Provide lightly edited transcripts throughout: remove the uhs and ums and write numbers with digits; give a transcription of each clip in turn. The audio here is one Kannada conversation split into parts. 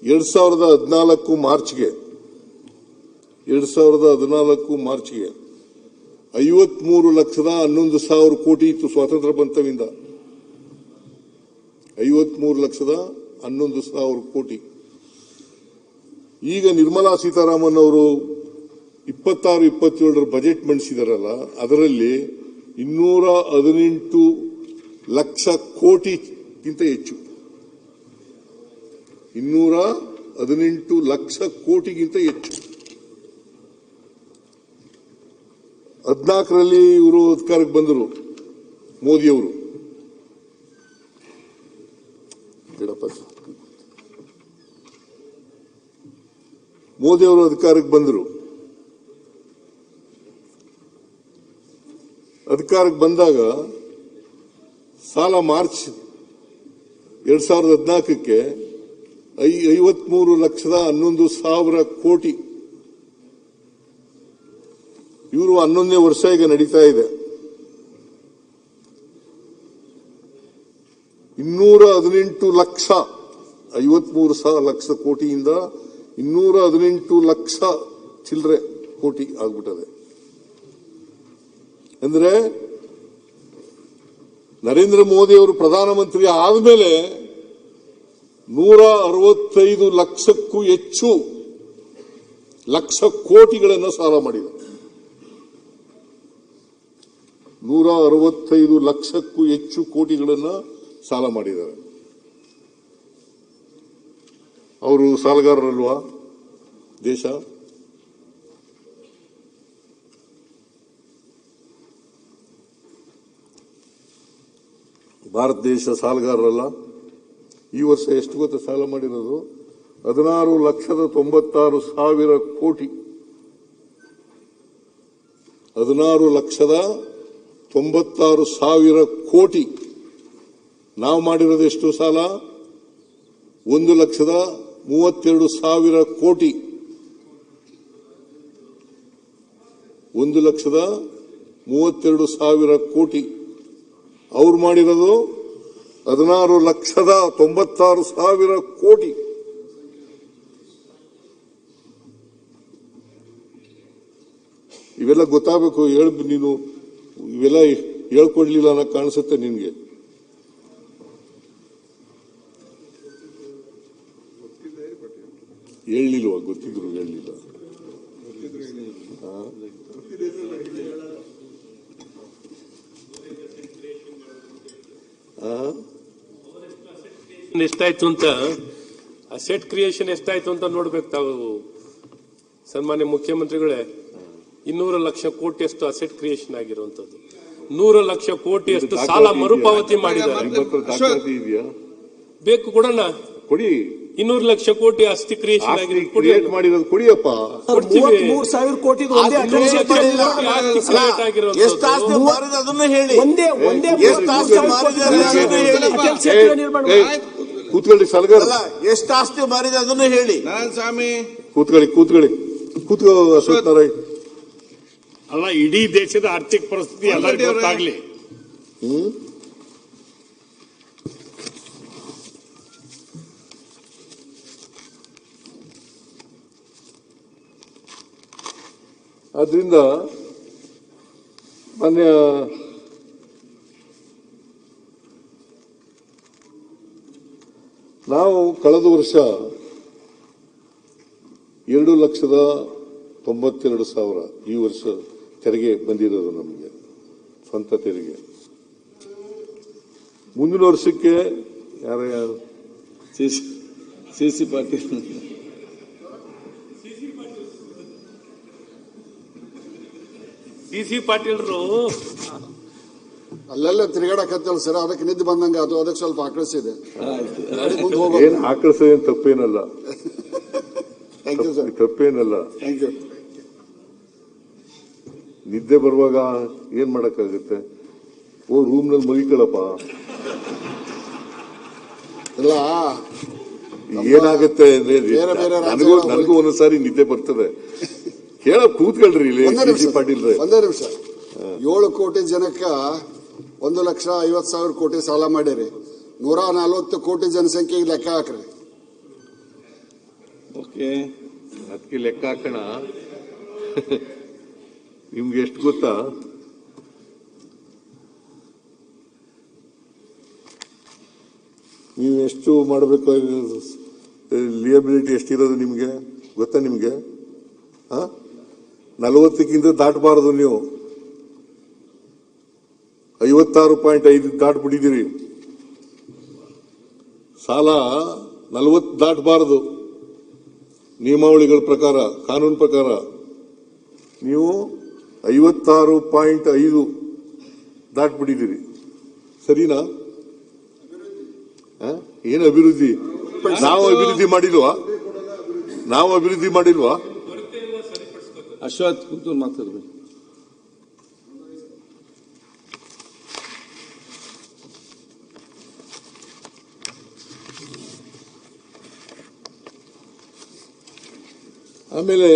2014 ಮಾರ್ಚ್ಗೆ 53,11,000 ಕೋಟಿ ಇತ್ತು ಸ್ವಾತಂತ್ರ್ಯ ಬಂತವಿಂದ. 53,11,000 ಕೋಟಿ. ಈಗ ನಿರ್ಮಲಾ ಸೀತಾರಾಮನ್ ಅವರು 26-27 ಬಜೆಟ್ ಮಂಡಿಸಿದಾರಲ್ಲ, ಅದರಲ್ಲಿ 218 ಲಕ್ಷ ಕೋಟಿಗಿಂತ ಹೆಚ್ಚು, 218 ಲಕ್ಷ ಕೋಟಿಗಿಂತ ಹೆಚ್ಚು. 14ರಲ್ಲಿ ಇವರು ಅಧಿಕಾರಕ್ಕೆ ಬಂದರು, ಮೋದಿಯವರು. ಮೋದಿಯವರು ಅಧಿಕಾರಕ್ಕೆ ಬಂದರು. ಅಧಿಕಾರಕ್ಕೆ ಬಂದಾಗ ಸಾಲ ಮಾರ್ಚ್ 2014ಕ್ಕೆ 53,11,000 ಕೋಟಿ. ಇವರು 11ನೇ ವರ್ಷ ಈಗ ನಡೀತಾ ಇದೆ. 218 ಲಕ್ಷ, 53 ಲಕ್ಷ ಕೋಟಿಯಿಂದ 218 ಲಕ್ಷ ಚಿಲ್ಲರೆ ಕೋಟಿ ಆಗ್ಬಿಟ್ಟದೆ. ಅಂದ್ರೆ ನರೇಂದ್ರ ಮೋದಿ ಅವರು ಪ್ರಧಾನಮಂತ್ರಿ ಆದಮೇಲೆ 165 ಲಕ್ಷಕ್ಕೂ ಹೆಚ್ಚು ಲಕ್ಷ ಕೋಟಿಗಳನ್ನು ಸಾಲ ಮಾಡಿದರು. 165 ಲಕ್ಷಕ್ಕೂ ಹೆಚ್ಚು ಕೋಟಿಗಳನ್ನು ಸಾಲ ಮಾಡಿದ್ದಾರೆ. ಅವರು ಸಾಲಗಾರರಲ್ವಾ ದೇಶ? ಭಾರತ ದೇಶ ಸಾಲಗಾರರಲ್ಲ? ಈ ವರ್ಷ ಎಷ್ಟು ಗೊತ್ತಾ ಸಾಲ ಮಾಡಿರೋದು? 16,96,000 ಕೋಟಿ. 16,96,000 ಕೋಟಿ. ನಾವು ಮಾಡಿರೋದು ಎಷ್ಟು ಸಾಲ? 1,32,000 ಕೋಟಿ. 1,32,000 ಕೋಟಿ. ಅವ್ರು ಮಾಡಿರೋದು 16,96,000 ಕೋಟಿ. ಇವೆಲ್ಲ ಗೊತ್ತಾಗಬೇಕು. ನೀನು ಇವೆಲ್ಲ ಹೇಳ್ಕೊಡ್ಲಿಲ್ಲ ಅನ್ನೋ ಕಾಣಿಸುತ್ತೆ ನಿನ್ಗೆ. ಹೇಳಲಿಲ್ವಾ? ಗೊತ್ತಿದ್ರು ಹೇಳಲಿಲ್ಲ. ಎಷ್ಟಾಯ್ತು ಅಂತ, ಅಸೆಟ್ ಕ್ರಿಯೇಷನ್ ಎಷ್ಟಾಯ್ತು ಅಂತ ನೋಡ್ಬೇಕು ತಾವು. ಸನ್ಮಾನ್ಯ ಮುಖ್ಯಮಂತ್ರಿಗಳೇ, 200 ಲಕ್ಷ ಕೋಟಿಯಷ್ಟು ಅಸೆಟ್ ಕ್ರಿಯೇಷನ್ ಆಗಿರುವಂತದ್ದು, 100 ಲಕ್ಷ ಕೋಟಿಯಷ್ಟು ಸಾಲ ಮರುಪಾವತಿ ಮಾಡಿದ್ದಾರೆ. ಬೇಕು ಕೊಡೋಣ, ಕೊಡಿ. 200 ಲಕ್ಷ ಕೋಟಿ ಆಸ್ತಿ ಕ್ರಿಯೇಷನ್ ಮಾಡಿರೋದು ಕೊಡಿಯಪ್ಪ. 33,000 ಕೋಟಿ ಕೂತ್ಕೊಳ್ಳಿ ಸಲಗಾರ, ಎಷ್ಟು ಆಸ್ತಿ ಮಾರಿದೆ ಅದನ್ನು ಹೇಳಿ. ಸ್ವಾಮಿ ಕೂತ್ಕೊಳ್ಳಿ ಅಶೋಕ್ ನಾರಾಯಣ್. ಅಲ್ಲ, ಇಡೀ ದೇಶದ ಆರ್ಥಿಕ ಪರಿಸ್ಥಿತಿ ಎಲ್ಲರಿಗೂ ಗೊತ್ತಾಗ್ಲಿ. ಆದ್ರಿಂದ ಮಾನ್ಯ ನಾವು ಕಳೆದ ವರ್ಷ 2,92,000 ಈ ವರ್ಷ ತೆರಿಗೆ ಬಂದಿರೋದು ನಮಗೆ, ಸ್ವಂತ ತೆರಿಗೆ. ಮುಂದಿನ ವರ್ಷಕ್ಕೆ ಯಾರು ಸಿ ಪಾಟೀಲ್ ಸಿ ಪಾಟೀಲ್ರು ಅಲ್ಲೆಲ್ಲ ತಿರುಗಾಡಕತ್ತಲ್ಲ ಸರ್, ಅದಕ್ಕೆ ನಿದ್ದೆ ಬಂದಂಗ ಅದು, ಅದಕ್ಕೆ ಸ್ವಲ್ಪ ಆಕಳಿಸಿದೆ. ಏನು ಆಕಳಿಸೋದೇನು ತಪ್ಪೇನಲ್ಲ, ತಪ್ಪೇನಲ್ಲ. ನಿದ್ದೆ ಬರುವಾಗ ಏನ್ ಮಾಡಕ್ಕಾಗುತ್ತೆ? ರೂಮ್ನಲ್ಲಿ ಮಗಿಕಳಪ್ಪ. ಇಲ್ಲ ಏನಾಗುತ್ತೆ ನನಗೂ ಒಂದೊಂದ್ಸಾರಿ ನಿದ್ದೆ ಬರ್ತದೆ. ಹೇಳ ಕೂತ್ಕೊಳ್ರಿ ಇಲ್ಲಿ ಪಾಟೀಲ್. ಒಂದೇ ನಿಮಿಷ. 7 ಕೋಟಿ ಜನಕ್ಕ 1,50,000 ಕೋಟಿ ಸಾಲ ಮಾಡಿರಿ. 140 ಕೋಟಿ ಜನಸಂಖ್ಯೆಗೆ ಲೆಕ್ಕ ಹಾಕ್ರಿ. ಓಕೆ, ಅದಕ್ಕೆ ಲೆಕ್ಕ ಹಾಕೋಣ. ನಿಮ್ಗೆ ಎಷ್ಟು ಗೊತ್ತಾ? ನೀವು ಎಷ್ಟು ಮಾಡಬೇಕು, ಲಿಯಬಿಲಿಟಿ ಎಷ್ಟಿರೋದು ನಿಮ್ಗೆ ಗೊತ್ತಾ? ನಿಮ್ಗೆ 40ಕ್ಕಿಂತ ದಾಟಬಾರದು. ನೀವು 56.5 ದಾಟ್ಬಿಟ್ಟಿದ್ದೀರಿ. ಸಾಲ 40 ದಾಟಬಾರದು ನಿಯಮಾವಳಿಗಳ ಪ್ರಕಾರ, ಕಾನೂನು ಪ್ರಕಾರ. ನೀವು 56.5 ದಾಟ್ಬಿಟ್ಟಿದ್ದೀರಿ. ಸರಿನಾ? ಏನು ಅಭಿವೃದ್ಧಿ? ನಾವು ಅಭಿವೃದ್ಧಿ ಮಾಡಿಲ್ವಾ? ಅಶ್ವಥ್ ಕೂತು ಮಾತಾಡ್ಬೇಕು. ಆಮೇಲೆ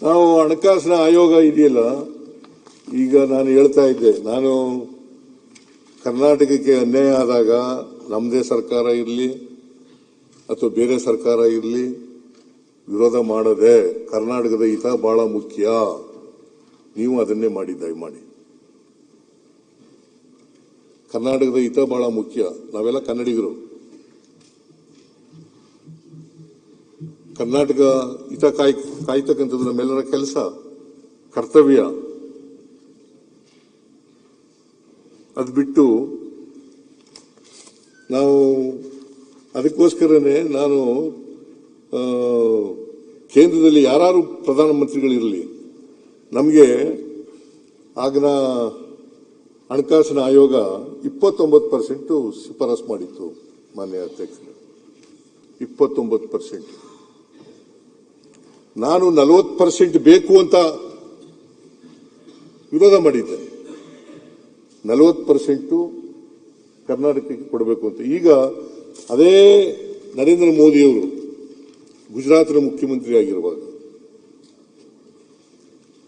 ನಾವು ಹಣಕಾಸಿನ ಆಯೋಗ ಇದೆಯಲ್ಲ, ಈಗ ನಾನು ಹೇಳ್ತಾ ಇದ್ದೆ, ನಾನು ಕರ್ನಾಟಕಕ್ಕೆ ಅನ್ಯಾಯ ಆದಾಗ ನಮ್ಮದೇ ಸರ್ಕಾರ ಇರಲಿ ಅಥವಾ ಬೇರೆ ಸರ್ಕಾರ ಇರಲಿ ವಿರೋಧ ಮಾಡದೆ ಕರ್ನಾಟಕದ ಹಿತ ಬಹಳ ಮುಖ್ಯ, ನೀವು ಅದನ್ನೇ ಮಾಡಿ, ದಯಮಾಡಿ. ಕರ್ನಾಟಕದ ಹಿತ ಬಹಳ ಮುಖ್ಯ. ನಾವೆಲ್ಲ ಕನ್ನಡಿಗರು. ಕರ್ನಾಟಕ ಹಿತ ಕಾಯ್ತಕ್ಕಂಥದ್ದು ನಮ್ಮೆಲ್ಲರ ಕೆಲಸ, ಕರ್ತವ್ಯ. ಅದು ಬಿಟ್ಟು ನಾವು ಅದಕ್ಕೋಸ್ಕರನೇ ನಾನು ಕೇಂದ್ರದಲ್ಲಿ ಯಾರು ಪ್ರಧಾನಮಂತ್ರಿಗಳಿರಲಿ, ನಮಗೆ ಆಗಿನ ಹಣಕಾಸಿನ ಆಯೋಗ 29% ಶಿಫಾರಸು ಮಾಡಿತ್ತು ಮಾನ್ಯ ಅಧ್ಯಕ್ಷರು. 29%. ನಾನು 40% ಬೇಕು ಅಂತ ವಿರೋಧ ಮಾಡಿದ್ದೆ. 40% ಕರ್ನಾಟಕಕ್ಕೆ ಕೊಡಬೇಕು ಅಂತ. ಈಗ ಅದೇ ನರೇಂದ್ರ ಮೋದಿಯವರು ಗುಜರಾತ್ನ ಮುಖ್ಯಮಂತ್ರಿ ಆಗಿರುವಾಗ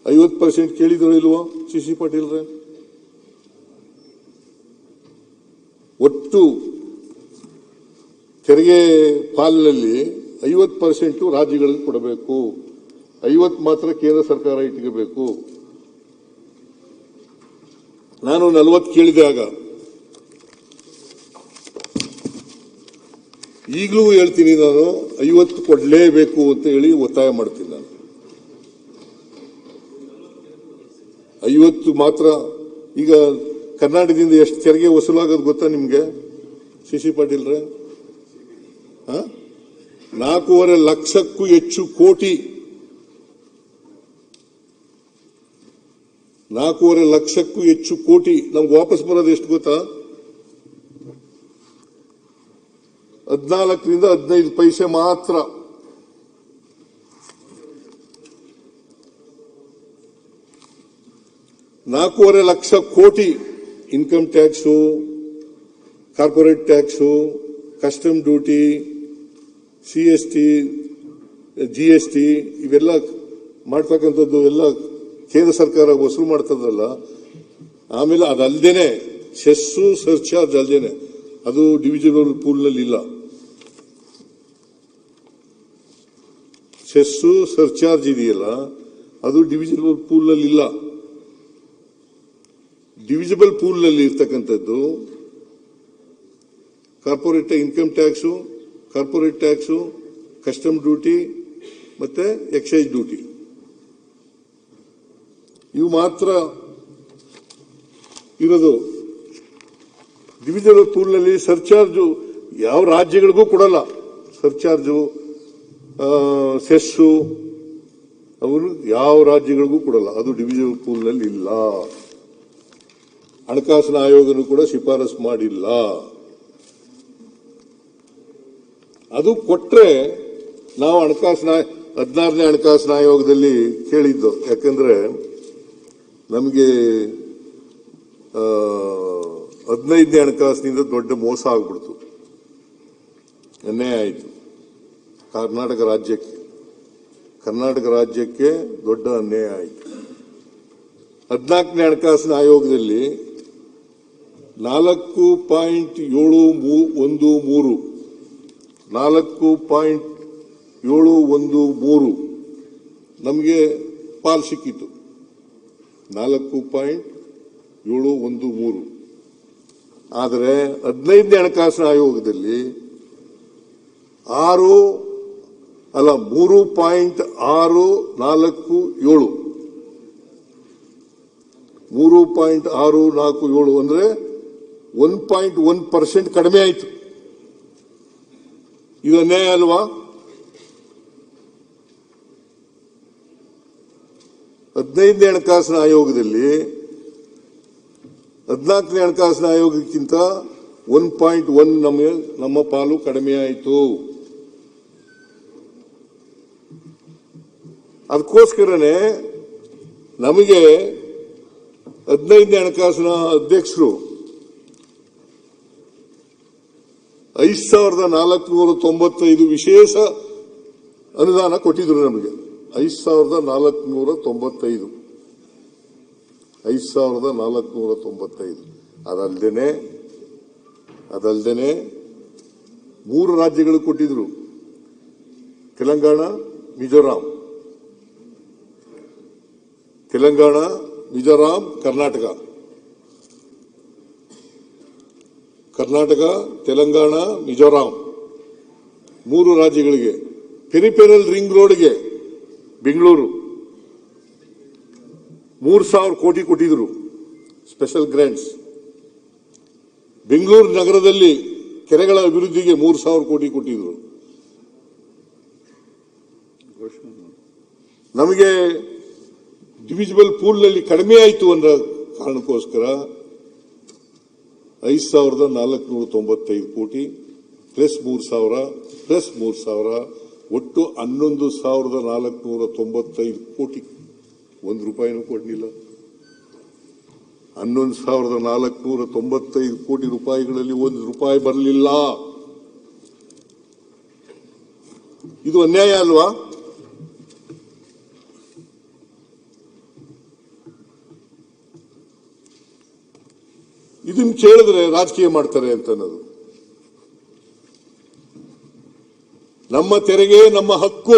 50% ಕೇಳಿದ್ರು ಇಲ್ವೋ ಸಿ ಪಾಟೀಲ್ರೆ? ಒಟ್ಟು ತೆರಿಗೆ ಪಾಲಿನಲ್ಲಿ 50% ರಾಜ್ಯಗಳಿಗೆ ಕೊಡಬೇಕು, 50 ಮಾತ್ರ ಕೇಂದ್ರ ಸರ್ಕಾರ ಇಟ್ಕೋಬೇಕು. ನಾನು 40 ಕೇಳಿದೆ ಆಗ. ಈಗಲೂ ಹೇಳ್ತೀನಿ, ನಾನು 50 ಕೊಡಲೇಬೇಕು ಅಂತ ಹೇಳಿ ಒತ್ತಾಯ ಮಾಡ್ತೀನಿ. ನಾನು 50 ಮಾತ್ರ. ಈಗ ಕರ್ನಾಟಕದಿಂದ ಎಷ್ಟು ತೆರಿಗೆ ವಸೂಲಾಗೋದು ಗೊತ್ತಾ ನಿಮ್ಗೆ ಸಿ ಪಾಟೀಲ್ರೆ? 4.5 ಲಕ್ಷಕ್ಕೂ ಹೆಚ್ಚು ಕೋಟಿ. 4.5 ಲಕ್ಷಕ್ಕೂ ಹೆಚ್ಚು ಕೋಟಿ ನಮ್ಗೆ ವಾಪಸ್ ಬರೋದು ಎಷ್ಟು ಗೊತ್ತಾ? 14 ರಿಂದ 15 ಪೈಸೆ ಮಾತ್ರ. $4.5 ಲಕ್ಷ ಕೋಟಿ income tax, corporate tax, custom duty, CST, GST ಇವೆಲ್ಲ ಮಾಡ್ತಕ್ಕಂಥದ್ದು ಎಲ್ಲ ಕೇಂದ್ರ ಸರ್ಕಾರ ವಸೂಲು ಮಾಡ್ತದಲ್ಲ. ಆಮೇಲೆ ಅದಲ್ದೇನೆ ಸೆಸ್ಸು ಸರ್ಚಾರ್ಜ್ ಅಲ್ದೇನೆ, ಅದು ಡಿವಿಜಿಬಲ್ ಪೂಲ್ನಲ್ಲಿ ಇಲ್ಲ. ಸೆಸ್ಸು ಸರ್ಚಾರ್ಜ್ ಇದೆಯಲ್ಲ, ಅದು ಡಿವಿಜಿಬಲ್ ಪೂಲ್ನಲ್ಲಿ ಇಲ್ಲ. ಡಿವಿಜಿಬಲ್ ಪೂಲ್ನಲ್ಲಿ ಇರ್ತಕ್ಕಂಥದ್ದು corporate income tax, corporate tax, custom duty ಮತ್ತೆ ಎಕ್ಸೈಸ್ ಡ್ಯೂಟಿ, ಇವು ಮಾತ್ರ ಇರೋದು. ಡಿವಿಜನಲ್ ಪೂಲ್ನಲ್ಲಿ ಸರ್ಚಾರ್ಜು ಯಾವ ರಾಜ್ಯಗಳಿಗೂ ಕೊಡಲ್ಲ. ಸರ್ಚಾರ್ಜು, ಸೆಸ್ಸು ಅವರು ಯಾವ ರಾಜ್ಯಗಳಿಗೂ ಕೊಡಲ್ಲ. ಅದು ಡಿವಿಜನಲ್ ಪೂಲ್ನಲ್ಲಿ ಇಲ್ಲ. ಹಣಕಾಸಿನ ಆಯೋಗನೂ ಕೂಡ ಶಿಫಾರಸು ಮಾಡಿಲ್ಲ. ಅದು ಕೊಟ್ರೆ ನಾವು 16ನೇ ಹಣಕಾಸಿನ ಆಯೋಗದಲ್ಲಿ ಕೇಳಿದ್ದು. ಯಾಕಂದ್ರೆ ನಮಗೆ 15ನೇ ಹಣಕಾಸಿನಿಂದ ದೊಡ್ಡ ಮೋಸ ಆಗ್ಬಿಡ್ತು, ಅನ್ಯಾಯ ಆಯಿತು ಕರ್ನಾಟಕ ರಾಜ್ಯಕ್ಕೆ ದೊಡ್ಡ ಅನ್ಯಾಯ ಆಯಿತು. 14ನೇ ಹಣಕಾಸಿನ ಆಯೋಗದಲ್ಲಿ 4.713 ನಮಗೆ ಪಾಲ್ ಸಿಕ್ಕಿತು. 4.713. ಆದರೆ 15ನೇ ಹಣಕಾಸಿನ ಆಯೋಗದಲ್ಲಿ 3.647 3.647 ಅಂದ್ರೆ 1.1% ಕಡಿಮೆ ಆಯಿತು. ಇದು ಅನ್ಯಾಯ ಅಲ್ವಾ? 15ನೇ ಹಣಕಾಸಿನ ಆಯೋಗದಲ್ಲಿ 14ನೇ ಹಣಕಾಸಿನ ಆಯೋಗಕ್ಕಿಂತ 1.1 ನಮ್ಮ ಪಾಲು ಕಡಿಮೆ ಆಯಿತು. ಅದಕ್ಕೋಸ್ಕರನೇ ನಮಗೆ 15ನೇ ಹಣಕಾಸಿನ ಅಧ್ಯಕ್ಷರು 5,495 ವಿಶೇಷ ಅನುದಾನ ಕೊಟ್ಟಿದ್ರು. ನಮಗೆ 5,495 ಅದಲ್ಲದೆ 3 ರಾಜ್ಯಗಳು ಕೊಟ್ಟಿದ್ರು: ತೆಲಂಗಾಣ, ಮಿಜೋರಾಂ, ಕರ್ನಾಟಕ, ತೆಲಂಗಾಣ, ಮಿಜೋರಾಂ 3 ರಾಜ್ಯಗಳಿಗೆ ಪೆರಿಫೆರಲ್ ರಿಂಗ್ ರೋಡ್ಗೆ ಬೆಂಗಳೂರು 3,000 ಕೋಟಿ ಕೊಟ್ಟಿದ್ರು ಸ್ಪೆಷಲ್ ಗ್ರಾಂಟ್ಸ್. ಬೆಂಗಳೂರು ನಗರದಲ್ಲಿ ಕೆರೆಗಳ ಅಭಿವೃದ್ಧಿಗೆ 3,000 ಕೋಟಿ ಕೊಟ್ಟಿದ್ರು. ನಮಗೆ ಡಿವಿಸಿಬಲ್ ಪೂಲ್ನಲ್ಲಿ ಕಡಿಮೆ ಆಯಿತು ಅನ್ನೋ ಕಾರಣಕ್ಕೋಸ್ಕರ 5,495 ಕೋಟಿ ಪ್ಲಸ್ 3,000 ಒಟ್ಟು 11,495 ಕೋಟಿ. 1 ರೂಪಾಯಿನೂ ಕೊಡಲಿಲ್ಲ. 11,495 ಕೋಟಿ ರೂಪಾಯಿಗಳಲ್ಲಿ 1 ರೂಪಾಯಿ ಬರಲಿಲ್ಲ. ಇದು ಅನ್ಯಾಯ ಅಲ್ವಾ? ಇದನ್ನು ಕೇಳಿದ್ರೆ ರಾಜಕೀಯ ಮಾಡ್ತಾರೆ ಅಂತ ಅನ್ನೋದು. ನಮ್ಮ ತೆರಿಗೆ ನಮ್ಮ ಹಕ್ಕು,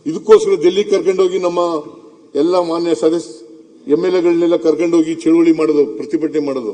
ಇದಕ್ಕೋಸ್ಕರ ಡೆಲ್ಲಿ ಕರ್ಕೊಂಡೋಗಿ ನಮ್ಮ ಎಲ್ಲ ಮಾನ್ಯ ಸದಸ್ಯ MLAಗಳನ್ನೆಲ್ಲ ಕರ್ಕೊಂಡೋಗಿ ಚಳುವಳಿ ಮಾಡೋದು, ಪ್ರತಿಭಟನೆ ಮಾಡೋದು.